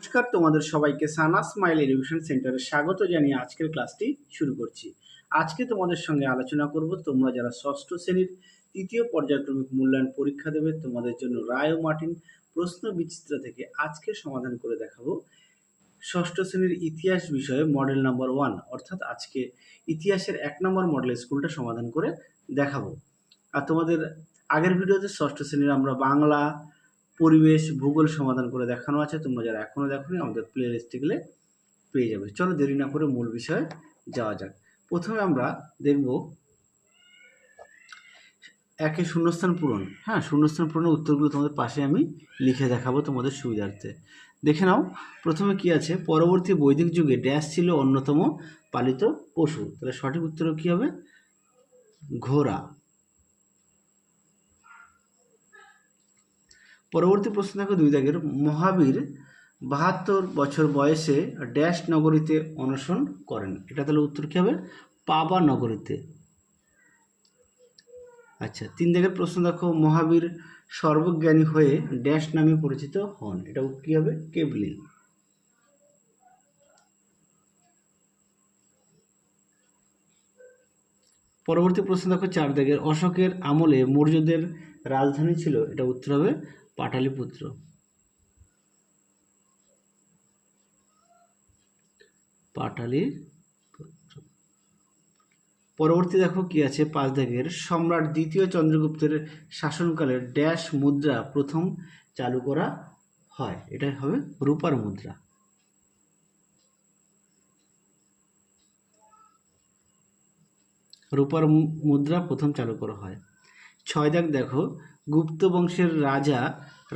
নমস্কার, তোমাদের সবাইকে সানা স্মাইল এডুকেশন সেন্টারে স্বাগত জানিয়ে আজকের ক্লাসটি শুরু করছি। আজকে তোমাদের সঙ্গে আলোচনা করব তোমরা যারা ষষ্ঠ শ্রেণীর তৃতীয় পর্যায়ক্রমিক মূল্যায়ন পরীক্ষা দেবে তোমাদের জন্য রায় ও মার্টিন প্রশ্ন বিচিত্রা থেকে আজকে সমাধান করে দেখাবো ষষ্ঠ শ্রেণীর ইতিহাস বিষয়ে মডেল নাম্বার 1 অর্থাৎ আজকে ইতিহাসের 1 নম্বর মডেল স্কুলটা সমাধান করে দেখাবো। আর তোমাদের আগের ভিডিওতে ষষ্ঠ শ্রেণীর আমরা বাংলা, পরিবেশ, ভূগোল সমাধান করে দেখানো আছে। তোমরা যারা এখনো দেখোনি আমাদের প্লে লিস্টে গেলে পেয়ে যাবে। চলো দেরি না করে মূল বিষয়ে যাওয়া যাক। প্রথমে আমরা দেখব একে শূন্যস্থান পূরণ। শূন্যস্থান পূরণের উত্তরগুলো তোমাদের পাশে আমি লিখে দেখাবো তোমাদের সুবিধার্থে। দেখে নাও, প্রথমে কি আছে, পরবর্তী বৈদিক যুগে ড্যাশ ছিল অন্যতম পালিত পশু। তাহলে সঠিক উত্তর কি হবে? ঘোড়া। পরবর্তী প্রশ্ন দেখো 2 দাগের, মহাবীর 72 বছর বয়সে ড্যাশ নগরীতে অনশন করেন। এটা তাহলে উত্তর কি হবে? পাবা নগরীতে। আচ্ছা, 3 দাগের প্রশ্ন দেখো, মহাবীর সর্বজ্ঞানী হয়ে ড্যাশ নামে পরিচিত হন। এটা কি হবে? কেবলিন। পরবর্তী প্রশ্ন দেখো 4 দাগের, অশোকের আমলে মৌর্যদের রাজধানী ছিল। এটা উত্তর হবে পাটালিপুত্র। পাটালিপুত্র। পরবর্তী দেখো কি আছে 5 দাগের, সম্রাট দ্বিতীয় চন্দ্রগুপ্তের শাসনকালে ড্যাশ মুদ্রা প্রথম চালু করা হয়। এটা হবে রূপার মুদ্রা। রূপার মুদ্রা প্রথম চালু করা হয়। 6 দাগ দেখো, গুপ্ত বংশের রাজা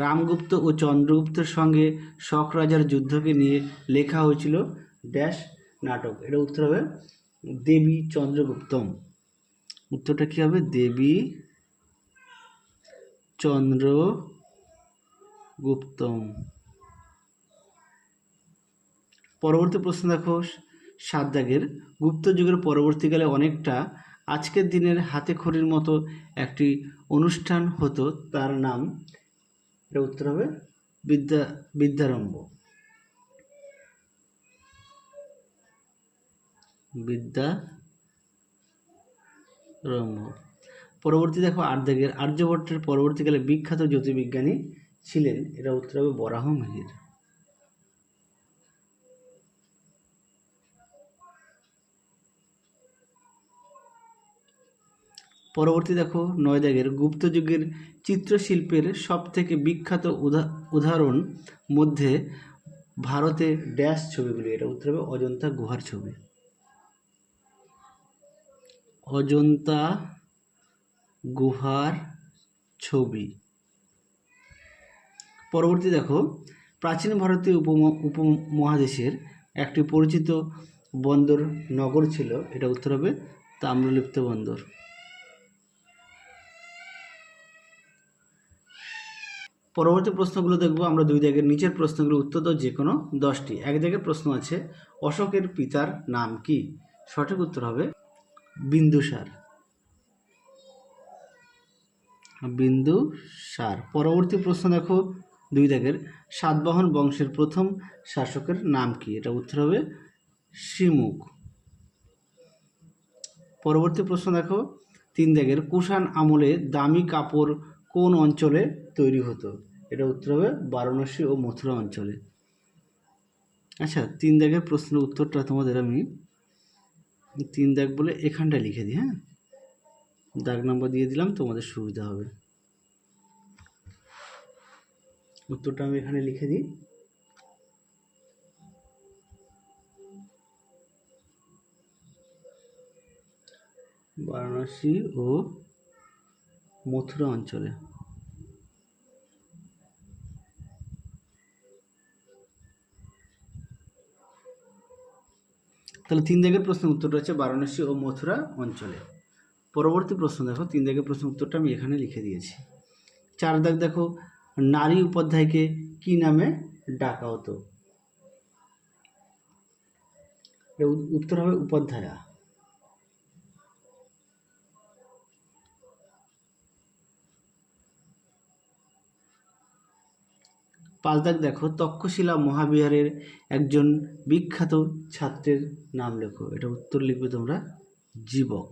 রামগুপ্ত ও চন্দ্রগুপ্তের সঙ্গে শক রাজার যুদ্ধকে নিয়ে লেখা হয়েছিল ড্যাশ নাটক। এটা উত্তর হবে দেবী চন্দ্রগুপ্তম। উত্তরটা কি হবে? দেবী চন্দ্রগুপ্তম। পরবর্তী প্রশ্ন দেখো 7 দাগের, গুপ্ত যুগের পরবর্তীকালে অনেকটা আজকের দিনের হাতে খড়ির মতো একটি অনুষ্ঠান হতো, তার নাম। এটা উত্তর হবে বিদ্যারম্ভ। বিদ্যারম্ভ। পরবর্তী দেখো 8 দাগের, আর্যভট্টের পরবর্তীকালে বিখ্যাত জ্যোতির্বিজ্ঞানী ছিলেন। এটা উত্তর হবে বরাহমিহির। পরবর্তী দেখো 9 দাগের, গুপ্ত যুগের চিত্রশিল্পের সব থেকে বিখ্যাত উদাহরণ মধ্যে ভারতে ড্যাশ ছবিগুলি। এটা উত্তর হবে অজন্তা গুহার ছবি। অজন্তা গুহার ছবি। পরবর্তী দেখো, প্রাচীন ভারতীয় উপমহাদেশের একটি পরিচিত বন্দর নগর ছিল। এটা উত্তর হবে তাম্রলিপ্ত বন্দর। পরবর্তী প্রশ্নগুলো দেখবো আমরা 2 দাগের, নিচের প্রশ্নগুলো উত্তর দাও যে কোনো 10টি। 1 দাগের প্রশ্ন আছে, অশোকের পিতার নাম কি? সঠিক উত্তর হবে বিন্দুসার। বিন্দুসার। পরবর্তী প্রশ্ন দেখো 2 দাগের, সাতবাহন বংশের প্রথম শাসকের নাম কি? এটা উত্তর হবে শিমুখ। পরবর্তী প্রশ্ন দেখো 3 দাগের, কুষাণ আমলে দামি কাপড় কোন অঞ্চলে তৈরি হতো? এটা উত্তর হবে বারাণসী ও মথুরা অঞ্চলে। আচ্ছা, 3 দাগের প্রশ্নের উত্তরটা তোমাদের আমি 3 দাগ বলে এখানটা লিখে দিই। দাগ নাম্বার দিয়ে দিলাম, তোমাদের সুবিধা হবে। উত্তরটা আমি এখানে লিখে দিই। বারাণসী ও মথুরা অঞ্চলে। তাহলে 3 দাগের প্রশ্নের উত্তরটা হচ্ছে বারাণসী ও মথুরা অঞ্চলে। পরবর্তী প্রশ্ন দেখো 3 দাগের প্রশ্নের উত্তরটা আমি এখানে লিখে দিয়েছি। 4 দাগ দেখো, নারী উপাধ্যায়কে কি নামে ডাকা হতো? উত্তর হবে উপাধ্যায়া। 5 দাগ দেখো, তক্ষশিলা মহাবিহারের একজন বিখ্যাত ছাত্রের নাম লেখো। এটা উত্তর লিখবে তোমরা জীবক।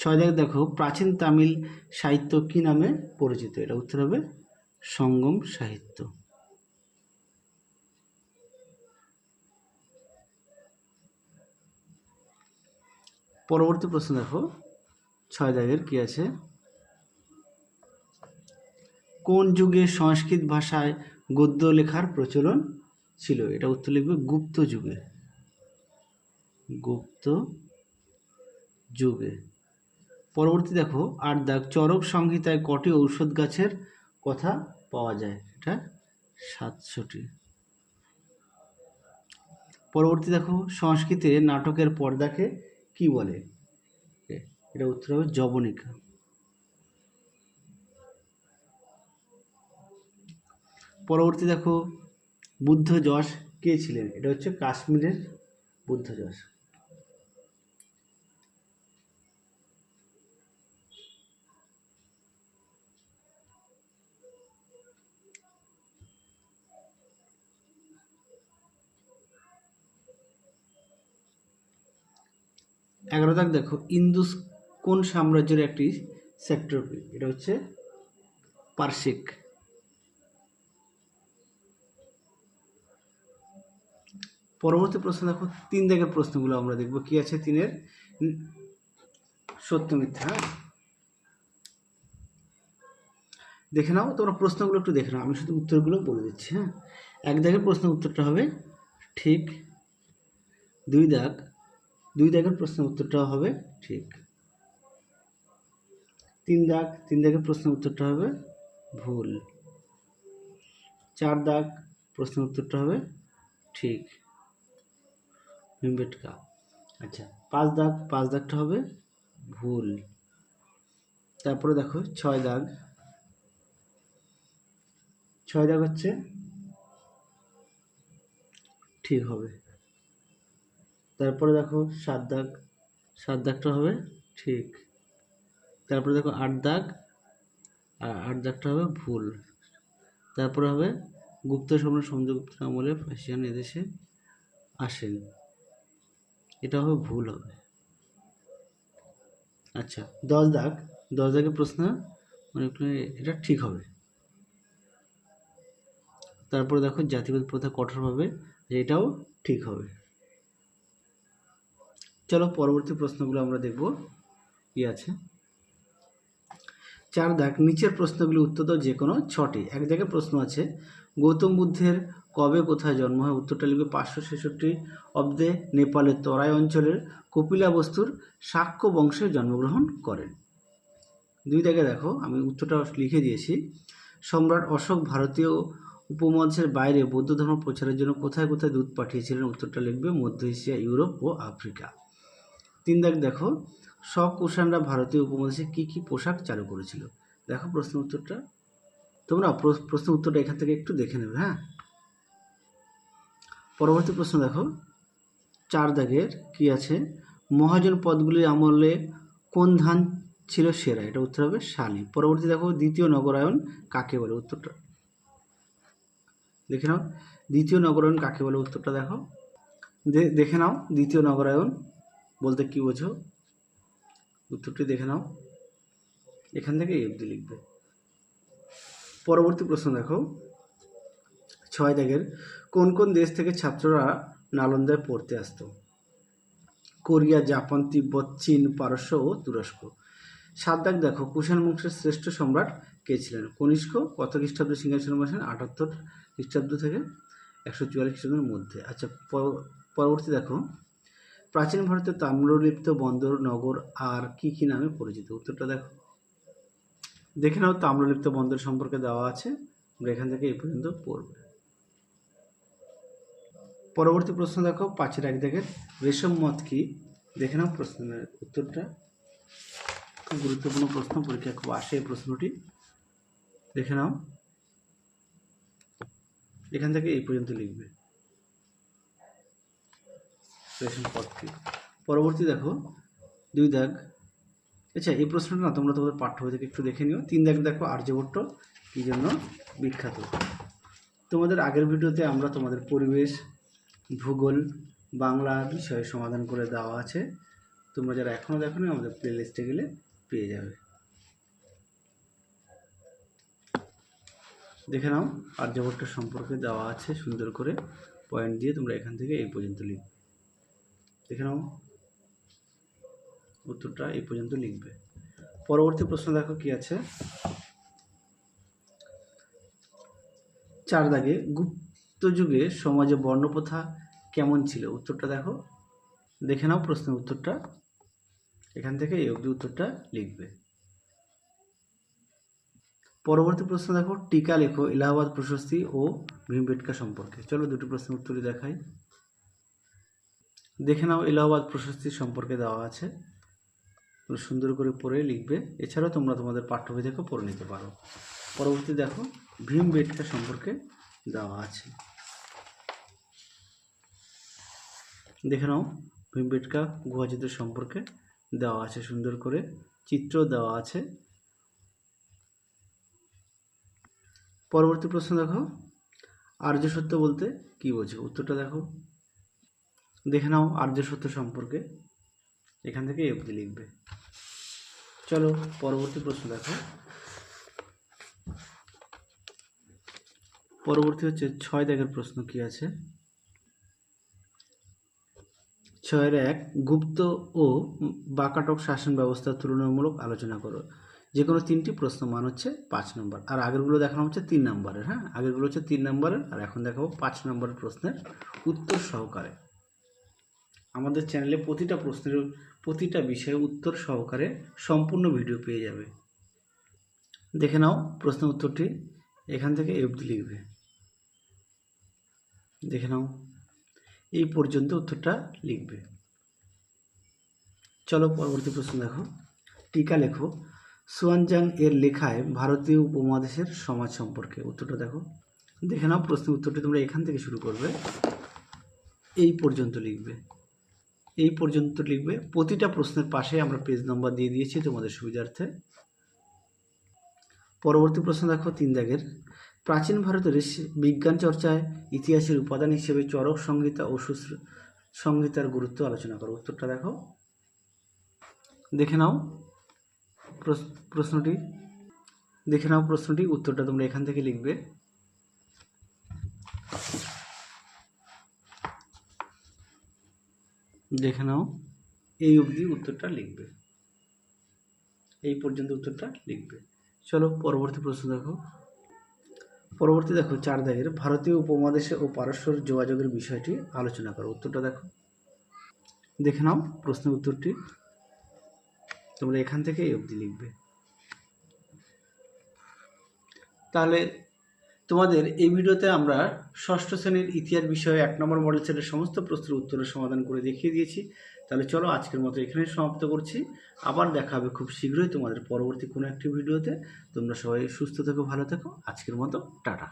6 দাগ দেখো, প্রাচীন তামিল সাহিত্য কি নামে পরিচিত? এটা উত্তর হবে সঙ্গম সাহিত্য। পরবর্তী প্রশ্ন দেখো, 6 দাগের কি আছে, কোন যুগে সংস্কৃত ভাষায় গদ্য লেখার প্রচলন ছিল? এটা উত্তর লিখবে গুপ্ত যুগে। গুপ্ত যুগে। পরবর্তী দেখো 8 দাগ, চরক সংহিতায় কটি ঔষধ গাছের কথা পাওয়া যায়? এটা 700টি। পরবর্তী দেখো, সংস্কৃতে নাটকের পর্দাকে কি বলে? এটা উত্তর হবে যবনিকা। পরবর্তী দেখো, বুদ্ধ যশ কে ছিলেন? এটা হচ্ছে কাশ্মীরের বুদ্ধ যশ। এগারো দাগ দেখো, ইন্দুস কোন সাম্রাজ্যের একটি সেক্টর? এটা হচ্ছে পারসিক। পরবর্তী প্রশ্ন দেখো, 3 দাগের প্রশ্নগুলো আমরা দেখব কি আছে 3-এর সত্য মিথ্যা। দেখে নাও তোমরা, প্রশ্নগুলো একটু দেখে নাও, আমি শুধু উত্তরগুলো বলে দিচ্ছি। হ্যাঁ, 1 দাগের প্রশ্ন উত্তরটা হবে ঠিক। 2 দাগের প্রশ্ন উত্তরটা হবে ঠিক। 3 দাগের প্রশ্ন উত্তরটা হবে ভুল। 4 দাগ প্রশ্ন উত্তরটা হবে ঠিক, ভীমবেটকা। আচ্ছা, 5 দাগটা হবে ভুল। তারপরে দেখো 6 দাগ হচ্ছে ঠিক হবে। তারপরে দেখো 7 দাগটা হবে ঠিক। তারপরে দেখো 8 দাগটা হবে ভুল। তারপরে হবে গুপ্ত সম্রাট সমুদ্রগুপ্ত আমলে ফার্সিয়ান এদেশে আসেন, এটা হবে ভুল হবে। আচ্ছা, 10 দাগের প্রশ্ন মানে এটা ঠিক হবে। তারপরে দেখো জাতিভেদ প্রথা কঠোরভাবে, এটাও ঠিক হবে। চলো পরবর্তী প্রশ্নগুলো আমরা দেখব কি আছে। 4 দাগ, নিচের প্রশ্নগুলি উত্তর দাও যে কোনো 6টি। 1 দাগের প্রশ্ন আছে, গৌতম বুদ্ধের কবে কোথায় জন্ম হয়? উত্তরটা লিখবে 566 অব্দে নেপালের তরাই অঞ্চলের কপিলাবস্তুর শাক্য বংশে জন্মগ্রহণ করেন। 2 দাগে দেখো, আমি উত্তরটা লিখে দিয়েছি। সম্রাট অশোক ভারতীয় উপমহাদেশের বাইরে বৌদ্ধ ধর্ম প্রচারের জন্য কোথায় কোথায় দূত পাঠিয়েছিলেন? উত্তরটা লিখবে মধ্য এশিয়া, ইউরোপ ও আফ্রিকা। 3 দাগ দেখো, কুষাণরা ভারতীয় উপমহাদেশে কি কি পোশাক চালু করেছিল? দেখো প্রশ্ন উত্তরটা, তোমরা প্রশ্ন উত্তরটা এখান থেকে একটু দেখে নেবে। হ্যাঁ, পরবর্তী প্রশ্ন দেখো 4 দাগের কি আছে, মহাজন পদগুলির আমলে কোন ধান ছিল সেরা? এটা উত্তর হবে শালি। পরবর্তী দেখো, দ্বিতীয় নগরায়ন কাকে বলে? উত্তরটা দেখে নাও, দ্বিতীয় নগরায়ন কাকে বলে? উত্তরটা দেখো, দেখে নাও দ্বিতীয় নগরায়ন বলতে কি বোঝো? উত্তরটি দেখে নাও, এখান থেকে এই অবধি লিখবে। পরবর্তী প্রশ্ন দেখো 6 দাগের, কোন কোন দেশ থেকে ছাত্ররা নালন্দায় পড়তে আসতো? কোরিয়া, জাপান, তিব্বত, চীন, পারস্য ও তুরস্ক। 7 দাগ দেখো, কুষাণ বংশের শ্রেষ্ঠ সম্রাট কে ছিলেন? কনিষ্ক। কত খ্রিস্টাব্দে সিংহাসনে বসেন? 78 খ্রিস্টাব্দ থেকে 144 খ্রিস্টাব্দের মধ্যে। আচ্ছা, পরবর্তী দেখো, প্রাচীন ভারতের তাম্রলিপ্ত বন্দর নগর আর কি কি নামে পরিচিত? উত্তরটা দেখো, দেখে নাও, তাম্রলিপ্ত বন্দর সম্পর্কে দেওয়া আছে, আমরা এখান থেকে এই পর্যন্ত পড়বে। পরবর্তী প্রশ্ন দেখো 5-এর 1 দাগের, রেশম মত কি? দেখে নাও প্রশ্নের উত্তরটা, খুব গুরুত্বপূর্ণ প্রশ্ন, পরীক্ষায় খুব আসে এই প্রশ্নটি, দেখে নাও, এখান থেকে এই পর্যন্ত লিখবে রেশম পথ কি। পরবর্তী দেখো 2 দাগ, আচ্ছা, এই প্রশ্নটা না তোমরা তোমাদের পাঠ্য বই থেকে একটু দেখে নিও। 3 দাগে দেখো, আর্যভট্ট কী জন্য বিখ্যাত। তোমাদের আগের ভিডিওতে আমরা তোমাদের পরিবেশ, ভূগোল, বাংলা বিষয়ে সমাধান করে দেওয়া আছে। তোমরা যারা এখনও দেখোনি আমাদের প্লে লিস্টে গেলে পেয়ে যাবে। দেখে নাও, আর্যভট্ট সম্পর্কে দেওয়া আছে সুন্দর করে পয়েন্ট দিয়ে। তোমরা এখান থেকে এই পর্যন্ত লিখবে। দেখে নাও, উত্তরটা এই পর্যন্ত লিখবে। পরবর্তী প্রশ্ন দেখো কি আছে। 4 দাগে, গুপ্ত যুগে সমাজে বর্ণপ্রথা কেমন ছিল? উত্তরটা দেখো। দেখে নাও প্রশ্নের উত্তরটা, এখান থেকে এই অবধি উত্তরটা লিখবে। পরবর্তী প্রশ্ন দেখো, টিকা লেখো এলাহাবাদ প্রশস্তি ও ভীমবেটকা সম্পর্কে। চলো দুটো প্রশ্নের উত্তরই দেখাই। দেখে নাও, এলাহাবাদ প্রশস্তি সম্পর্কে দেওয়া আছে, সুন্দর করে পড়ে লিখবে। এছাড়াও তোমরা তোমাদের পাঠ্য বই থেকে পড়ে নিতে পারো। পরবর্তী দেখো, ভীমবেটকা সম্পর্কে দেওয়া আছে। দেখে নাও, ভীমবেটকা গুহাচিত্র সম্পর্কে দেওয়া আছে, সুন্দর করে চিত্র দেওয়া আছে। পরবর্তী প্রশ্ন দেখো, আর্য সত্য বলতে কি বোঝো? উত্তরটা দেখো। দেখে নাও, আর্য সত্য সম্পর্কে এখান থেকে এই অবধি লিখবে। চলো পরবর্তী প্রশ্ন দেখো। পরবর্তী হচ্ছে 6 দাগের প্রশ্ন কি আছে। 6-1, গুপ্ত ও বাকাটক শাসন ব্যবস্থার তুলনামূলক আলোচনা করো। যে কোনো 3টি প্রশ্ন মান হচ্ছে 5 নম্বর। আর আগেরগুলো দেখানো হচ্ছে 3 নম্বরের। হ্যাঁ, আগেরগুলো হচ্ছে 3 নম্বরের, আর এখন দেখাবো 5 নম্বরের প্রশ্নের উত্তর সহকারে। আমাদের চ্যানেলে প্রতিটা প্রশ্নের, প্রতিটা বিষয়ে উত্তর সহকারে সম্পূর্ণ ভিডিও পেয়ে যাবে। দেখে নাও প্রশ্ন উত্তরটি, এখান থেকে এই অবধি লিখবে। দেখে নাও, এই পর্যন্ত উত্তরটা লিখবে। চলো পরবর্তী প্রশ্ন দেখো, টিকা লেখো সুয়ানজাং এর লেখায় ভারতীয় উপমহাদেশের সমাজ সম্পর্কে। উত্তরটা দেখো। দেখে নাও, প্রশ্নের উত্তরটি তোমরা এখান থেকে শুরু করবে, এই পর্যন্ত লিখবে। এই পর্যন্ত লিখবে। প্রতিটা প্রশ্নের পাশে আমরা পেজ নম্বর দিয়ে দিয়েছি তোমাদের সুবিধার্থে। পরবর্তী প্রশ্ন দেখো 3 দাগের, প্রাচীন ভারতের বিজ্ঞান চর্চায় ইতিহাসের উপাদান হিসেবে চরক সংহিতা ও সংহিতার গুরুত্ব আলোচনা করো। উত্তরটা দেখো। দেখে নাও প্রশ্নটি, দেখে নাও প্রশ্নটি, উত্তরটা তোমরা এখান থেকে লিখবে। দেখে নাও, এই অবধি উত্তরটা লিখবে। এই পর্যন্ত উত্তরটা লিখবে। চলো পরবর্তী প্রশ্ন দেখো। পরবর্তী দেখো 4 দাগের, ভারতীয় উপমহাদেশে ও পারস্পরিক যোগাযোগের বিষয়টি আলোচনা করো। উত্তরটা দেখো। দেখে নাও প্রশ্নের উত্তরটি, তোমরা এখান থেকে এই অবধি লিখবে। তাহলে তোমাদের এই ভিডিওতে আমরা ষষ্ঠ শ্রেণীর ইতিহাস বিষয়ে 1 নম্বর মডেল সেটের সমস্ত প্রশ্নের উত্তরের সমাধান করে দেখিয়ে দিয়েছি। তাহলে চলো আজকের মতো এখানে সমাপ্ত করছি। আবার দেখা হবে খুব শীঘ্রই তোমাদের পরবর্তী কোনো একটি ভিডিওতে। তোমরা সবাই সুস্থ থেকো, ভালো থেকো। আজকের মতো টাটা।